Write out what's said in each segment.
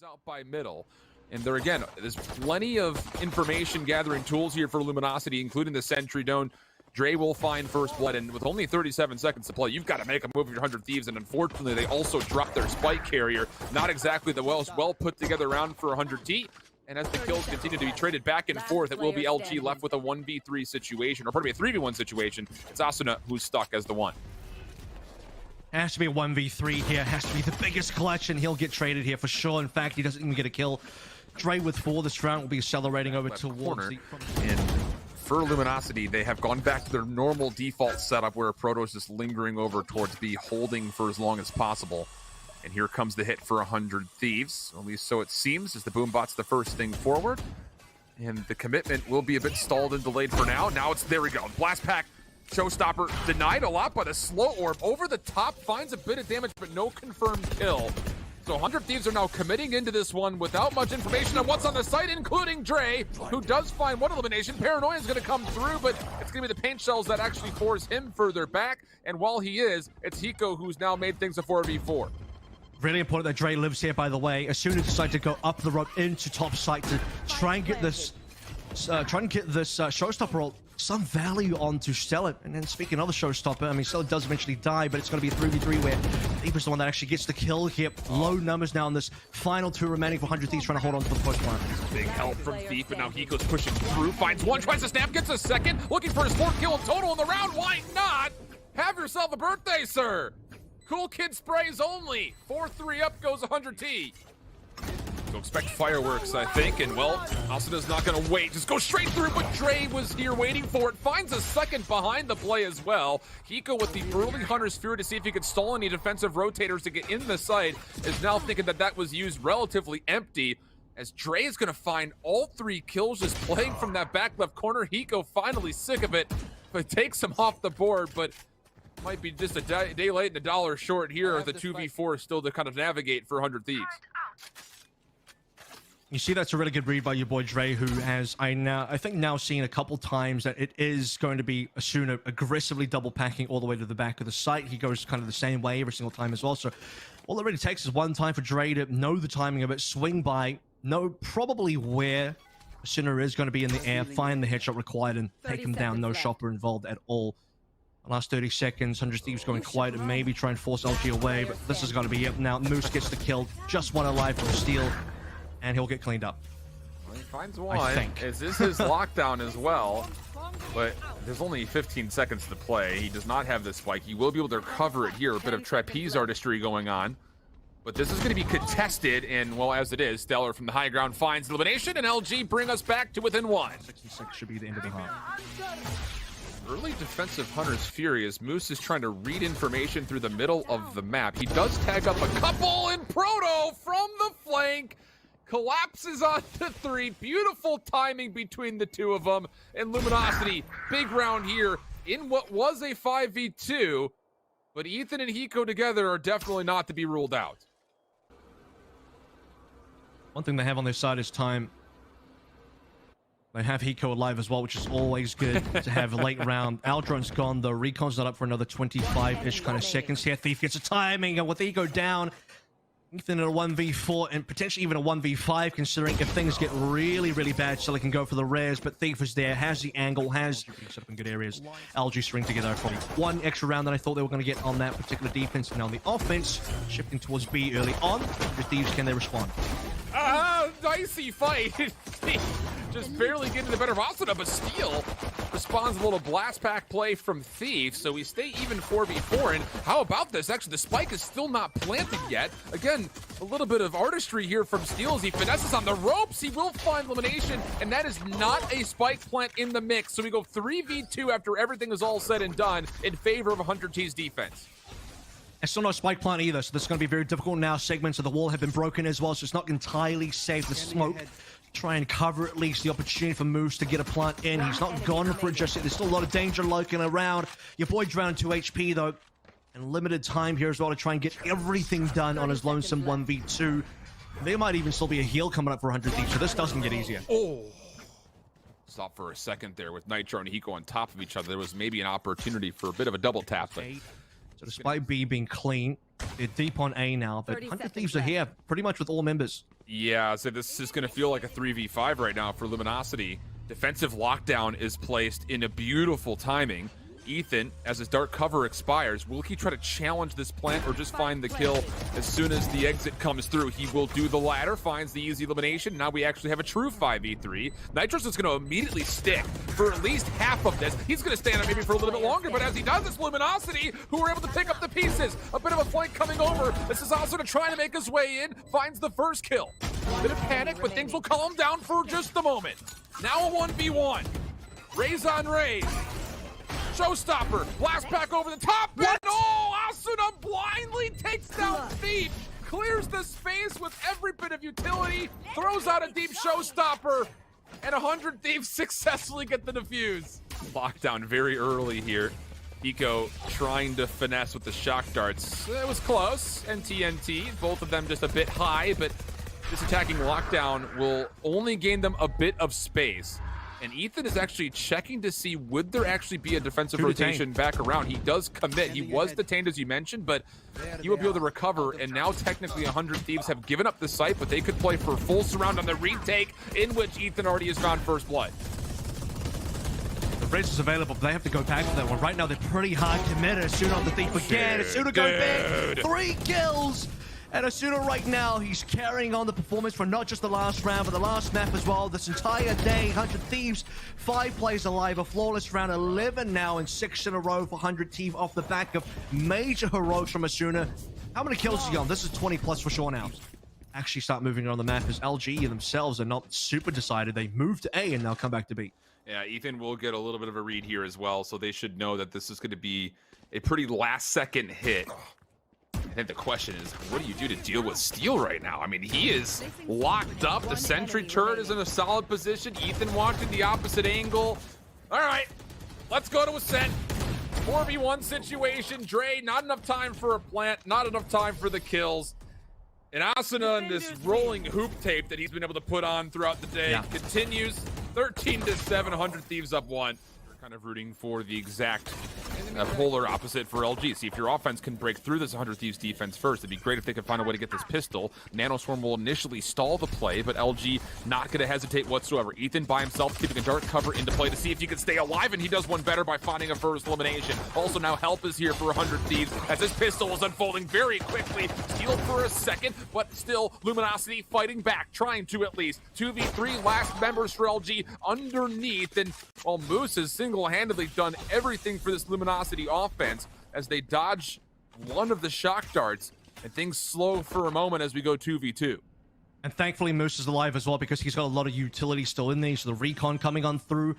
out by middle. And there again, there's plenty of information gathering tools here for Luminosity, including the Sentry Drone. Dre will find first blood, and with only 37 seconds to play, you've got to make a move of your 100 Thieves, and unfortunately, they also dropped their spike carrier. Not exactly the well put together round for 100T. And as the kills continue to be traded back and forth, it will be LG left with a 1v3 situation, or pardon me, a 3v1 situation. It's Asuna who's stuck as the one. Has to be a 1v3 here. Has to be the biggest clutch, and he'll get traded here for sure. In fact, he doesn't even get a kill. Dre with 4 this round will be accelerating over towards the... And for Luminosity, they have gone back to their normal default setup where Protoss is lingering over towards B, holding for as long as possible. And here comes the hit for 100 Thieves, at least so it seems, as the Boombot's the first thing forward. And the commitment will be a bit stalled and delayed for now. Now it's, there we go. Blast Pack, Showstopper denied a lot, but a slow orb over the top finds a bit of damage, but no confirmed kill. So 100 Thieves are now committing into this one without much information on what's on the site, including Dre, who does find one elimination. Paranoia is going to come through, but it's going to be the paint shells that actually force him further back. And while he is, it's Hiko who's now made things a 4v4. Really important that Dre lives here, by the way. Asuna decided to go up the rope into top site to try and get this Showstopper ult some value on to sell it. And then speaking of the Showstopper, I mean, Stella does eventually die, but it's going to be a 3v3 where Deeper's the one that actually gets the kill here. Low numbers now in this final 2 remaining for 100 Thieves trying to hold on to the push one. Big help from Thief, but now Hiko's pushing through, finds one, tries to snap, gets a second, looking for his 4th kill in total in the round. Why not? Have yourself a birthday, sir. Cool kid sprays only. 4-3 up goes 100T. So expect fireworks, I think, and well, Asuna's not gonna wait. Just go straight through, but Dre was here waiting for it. Finds a second behind the play as well. Hiko with the early Hunter's Fury to see if he could stall any defensive rotators to get in the site is now thinking that that was used relatively empty, as Dre is gonna find all 3 kills just playing from that back left corner. Hiko finally sick of it, but takes him off the board, but might be just a day late and a dollar short here with the 2v4 still to kind of navigate for 100 Thieves. You see, that's a really good read by your boy Dre, who has, I think now seen a couple times that it is going to be Asuna aggressively double packing all the way to the back of the site. He goes kind of the same way every single time as well. So all it really takes is one time for Dre to know the timing of it, swing by, know probably where Asuna is going to be in the air, find the headshot required, and take him down. No shopper involved at all. Last 30 seconds, 100 Thieves going quiet and maybe try and force LG away, but this is going to be it now. Moose gets the kill, just one alive from Steel, and he'll get cleaned up. Well, he finds one. I think. This is his lockdown as well, but there's only 15 seconds to play. He does not have the spike. He will be able to recover it here. A bit of trapeze artistry going on. But this is going to be contested, and well, as it is, Stellar from the high ground finds the elimination, and LG bring us back to within 1. 66 should be the end of the half. Early defensive Hunter's Fury as Moose is trying to read information through the middle of the map. He does tag up a couple, and Proto from the flank collapses onto 3. Beautiful timing between the two of them. And Luminosity, big round here in what was a 5v2, but Ethan and Hiko together are definitely not to be ruled out. One thing they have on their side is time. They have Hiko alive as well, which is always good to have a late round. Aldron's gone, though. Recon's not up for another 25-ish kind of seconds here. Thief gets a timing, and with Hiko down, Ethan in a 1v4, and potentially even a 1v5, considering if things get really, really bad, so they can go for the rares. But Thief is there, has the angle, has set up in good areas. LG string together probably one extra round than I thought they were going to get on that particular defense. And on the offense, shifting towards B early on. The Thieves, can they respond? Dicey fight. Just barely getting the better of Asuna, but Steel responds a little blast pack play from Thief, so we stay even 4v4. And how about this? Actually, the spike is still not planted yet. Again, a little bit of artistry here from Steel as he finesses on the ropes. He will find elimination, and that is not a spike plant in the mix. So we go 3v2 after everything is all said and done in favor of 100T's defense. It's still no spike plant either, so this is going to be very difficult now. Segments of the wall have been broken as well, so it's not entirely safe. The smoke, try and cover at least the opportunity for Moose to get a plant in. He's not gone for it just yet. There's still a lot of danger lurking around. Your boy drowned 2 HP though, and limited time here as well to try and get everything done on his lonesome 1v2. There might even still be a heal coming up for 100 Thieves, so this doesn't get easier. Oh. Stop for a second there with Nitro and Hiko on top of each other. There was maybe an opportunity for a bit of a double tap, but so despite B being clean, they're deep on A now, but 100 Thieves are here pretty much with all members. Yeah, so this is going to feel like a 3v5 right now for Luminosity. Defensive lockdown is placed in a beautiful timing. Ethan, as his dark cover expires, will he try to challenge this plant or just find the kill as soon as the exit comes through? He will do the latter, finds the easy elimination. Now we actually have a true 5v3. Nitrous is going to immediately stick for at least half of this. He's going to stand up maybe for a little bit longer, but as he does, it's Luminosity who are able to pick up the pieces. A bit of a flank coming over. This is also to try to make his way in, finds the first kill. Bit of panic, but things will calm down for just a moment. Now a 1v1. Raise on raise. Showstopper, blast back over the top, and oh, Asuna blindly takes down Thief, clears the space with every bit of utility, throws out a deep Showstopper, and 100 Thieves successfully get the defuse. Lockdown very early here. Eco trying to finesse with the shock darts. It was close, and TNT, both of them just a bit high, but this attacking lockdown will only gain them a bit of space. And Ethan is actually checking to see would there actually be a defensive rotation back around. He does commit. He was detained, as you mentioned, but he will be able to recover. And now technically 100 Thieves have given up the site, but they could play for full surround on the retake, in which Ethan already has found first blood. The Riz is available, but they have to go back for that one. Right now, they're pretty hard committed. Asuna on the Thief again. Asuna going back. 3 kills. And Asuna right now, he's carrying on the performance for not just the last round, but the last map as well. This entire day, 100 Thieves, 5 players alive, a flawless round, 11 now, and 6 in a row for 100 Thieves off the back of major heroics from Asuna. How many kills is he on? This is 20 plus for sure now. Actually start moving around the map as LG themselves are not super decided. They move to A and now come back to B. Yeah, Ethan will get a little bit of a read here as well, so they should know that this is going to be a pretty last-second hit. I think the question is, what do you do to deal with Steel right now? I mean, he is locked up. The sentry turret is in a solid position. Ethan watching the opposite angle. All right, let's go to Ascent. 4v1 situation. Dre, not enough time for a plant, not enough time for the kills. And Asuna and this rolling hoop tape that he's been able to put on throughout the day continues. 13-7, 100 Thieves up 1. Kind of rooting for the exact polar opposite for LG. See if your offense can break through this 100 Thieves defense first. It'd be great if they could find a way to get this pistol. Nanoswarm will initially stall the play, but LG not going to hesitate whatsoever. Ethan by himself keeping a dark cover into play to see if he can stay alive, and he does one better by finding a first elimination. Also now help is here for 100 Thieves as this pistol is unfolding very quickly. Steal for a second, but still Luminosity fighting back, trying to at least. 2v3 last members for LG underneath, and while Moose is single-handedly done everything for this Luminosity offense as they dodge one of the shock darts, and things slow for a moment as we go 2v2. And thankfully Moose is alive as well because he's got a lot of utility still in there. So the recon coming on through,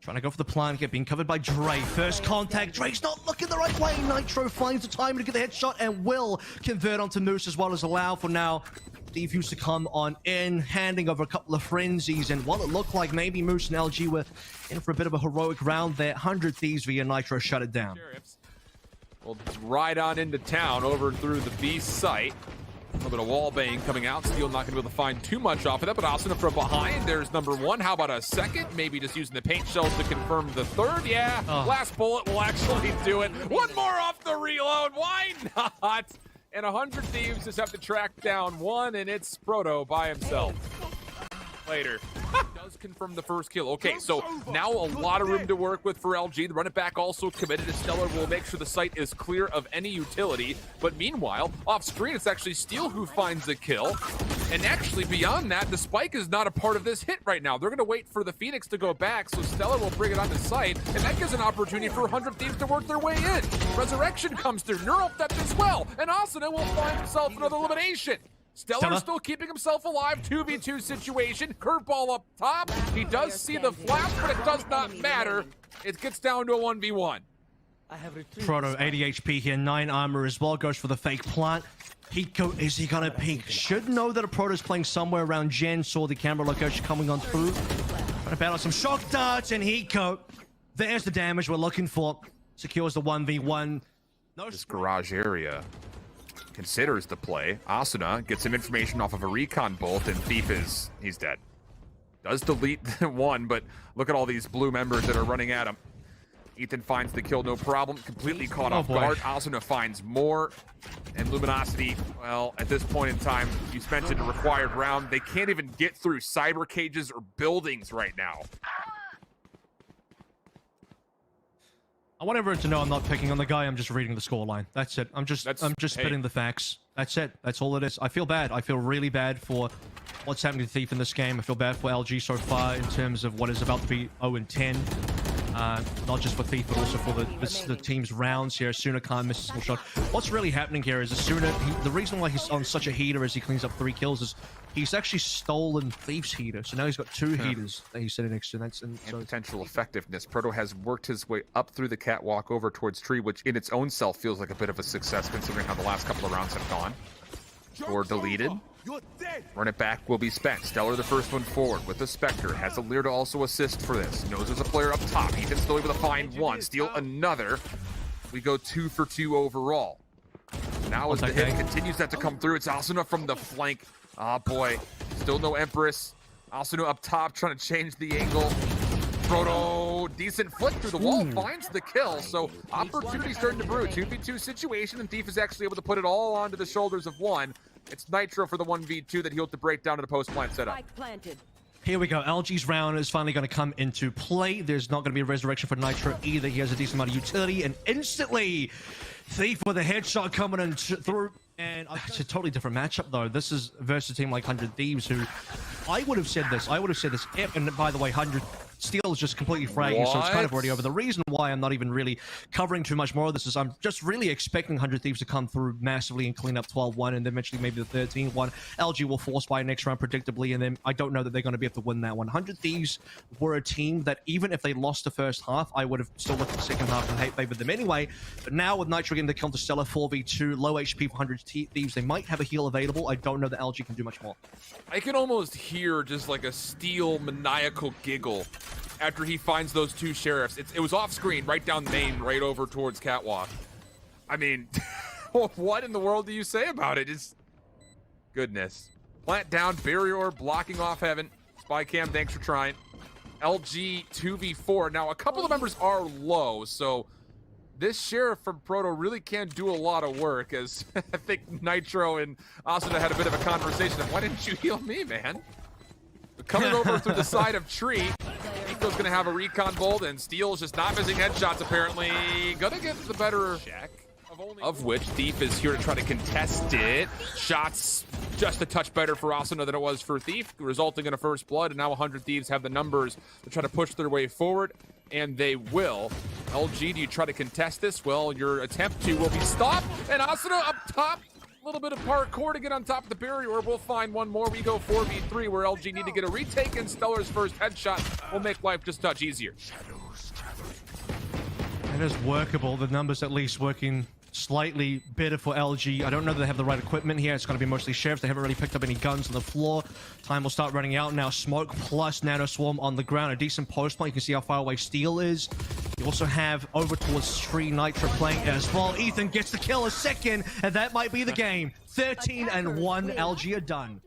trying to go for the plant, being covered by Dre. First contact, Dre's not looking the right way. Nitro finds the time to get the headshot and will convert onto Moose as well as allow for now Steve used to come on in, handing over a couple of frenzies, and while it looked like maybe Moose and LG were in for a bit of a heroic round there, 100 Thieves via Nitro shut it down. We'll ride on into town over through the B site. A little bit of wall bang coming out. Steel not going to be able to find too much off of that, but Asuna from behind. There's number 1. How about a second? Maybe just using the paint shells to confirm the third. Yeah, last bullet will actually do it. One more off the reload. Why not? And 100 Thieves just have to track down one, and it's Proto by himself. Later. Does confirm the first kill. Okay, so now a lot of room to work with for LG. The run it back also committed to Stellar will make sure the site is clear of any utility. But meanwhile, off screen, it's actually Steel who finds the kill. And actually beyond that, the spike is not a part of this hit right now. They're going to wait for the Phoenix to go back, so Stellar will bring it on the site, and that gives an opportunity for 100 Thieves to work their way in. Resurrection comes through, Neural Theft as well, and Asuna will find himself another elimination. Stellar still keeping himself alive, 2v2 situation, curveball up top. He does see the flash, but it does not matter. It gets down to a 1v1. Proto, 80 HP here, 9 armor as well, goes for the fake plant. Hiko, is he gonna peek? Should know that a Proto's playing somewhere around Gen, saw the camera location coming on through. Trying to battle some shock darts, and Hiko, there's the damage we're looking for. Secures the 1v1. This garage area considers the play. Asuna gets some information off of a recon bolt, and Thief he's dead. Does delete one, but look at all these blue members that are running at him. Ethan finds the kill, no problem. Completely caught off guard. Asuna finds more. And Luminosity, well, at this point in time, you mentioned a required round. They can't even get through cyber cages or buildings right now. I want everyone to know I'm not picking on the guy. I'm just reading the scoreline. That's it. I'm just spitting the facts. That's it. That's all it is. I feel bad. I feel really bad for what's happening to Thief in this game. I feel bad for LG so far in terms of what is about to be 0-10. Not just for Thief, but also for the team's rounds here. Asuna can't miss a single shot. What's really happening here is Asuna, the reason why he's on such a heater as he cleans up 3 kills is he's actually stolen Thief's heater. So now he's got 2 heaters that he's sitting next to. And potential effectiveness. Proto has worked his way up through the catwalk over towards tree, which in its own self feels like a bit of a success considering how the last couple of rounds have gone. Or deleted. Run it back will be spent. Stellar the first one forward with the Spectre. Has a Lear to also assist for this. Knows there's a player up top. Ethan still able to find one. Steal another. We go 2 for 2 overall. Now as the hit continues that to come through, it's Asuna from the flank. Ah, boy. Still no Empress. Asuna up top trying to change the angle. Proto, decent foot through the wall, finds the kill. So opportunity starting to brew. 2v2 situation, and Thief is actually able to put it all onto the shoulders of one. It's Nitro for the 1v2 that he'll have to break down to the post-plant setup. Here we go. LG's round is finally going to come into play. There's not going to be a resurrection for Nitro either. He has a decent amount of utility, and instantly, Thief with a headshot coming in through. And it's a totally different matchup, though. This is versus a team like 100 Thieves, who I would have said this. If, and by the way, 100 Steel is just completely fragging, so it's kind of already over. The reason why I'm not even really covering too much more of this is I'm just really expecting 100 Thieves to come through massively and clean up 12-1, and then eventually maybe the 13-1. LG will force by next round predictably, and then I don't know that they're going to be able to win that one. 100 Thieves were a team that even if they lost the first half, I would have still looked at the second half and favored them anyway. But now with Nitro getting the kill to Stellar 4v2, low HP for 100 Thieves, they might have a heal available. I don't know that LG can do much more. I can almost hear just like a Steel maniacal giggle after he finds those 2 sheriffs. It was off screen, right down the main, right over towards catwalk. I mean, what in the world do you say about it? It's goodness. Plant down, barrier blocking off heaven. Spy cam, thanks for trying. LG 2v4. Now, a couple of members are low, so this sheriff from Proto really can't do a lot of work, as I think Nitro and Asuna had a bit of a conversation of, why didn't you heal me, man? But coming over through the side of tree, Nico's gonna have a recon bolt, and Steel's just not missing headshots, apparently. Gonna get the better check, of which Thief is here to try to contest it. Shots just a touch better for Asuna than it was for Thief, resulting in a first blood, and now 100 Thieves have the numbers to try to push their way forward, and they will. LG, do you try to contest this? Well, your attempt to will be stopped, and Asuna up top. A little bit of parkour to get on top of the barrier. We'll find one more. We go 4v3 where LG need to get a retake, and Stellar's first headshot will make life just a touch easier. It is workable. The numbers at least working slightly better for LG. I don't know that they have the right equipment here. It's going to be mostly sheriffs. They haven't really picked up any guns on the floor. Time will start running out now. Smoke plus Nano Swarm on the ground. A decent post point. You can see how far away Steel is. You also have over towards Tree Nitro playing as well. Ethan gets the kill a second, and that might be the game. 13-1. LG are done.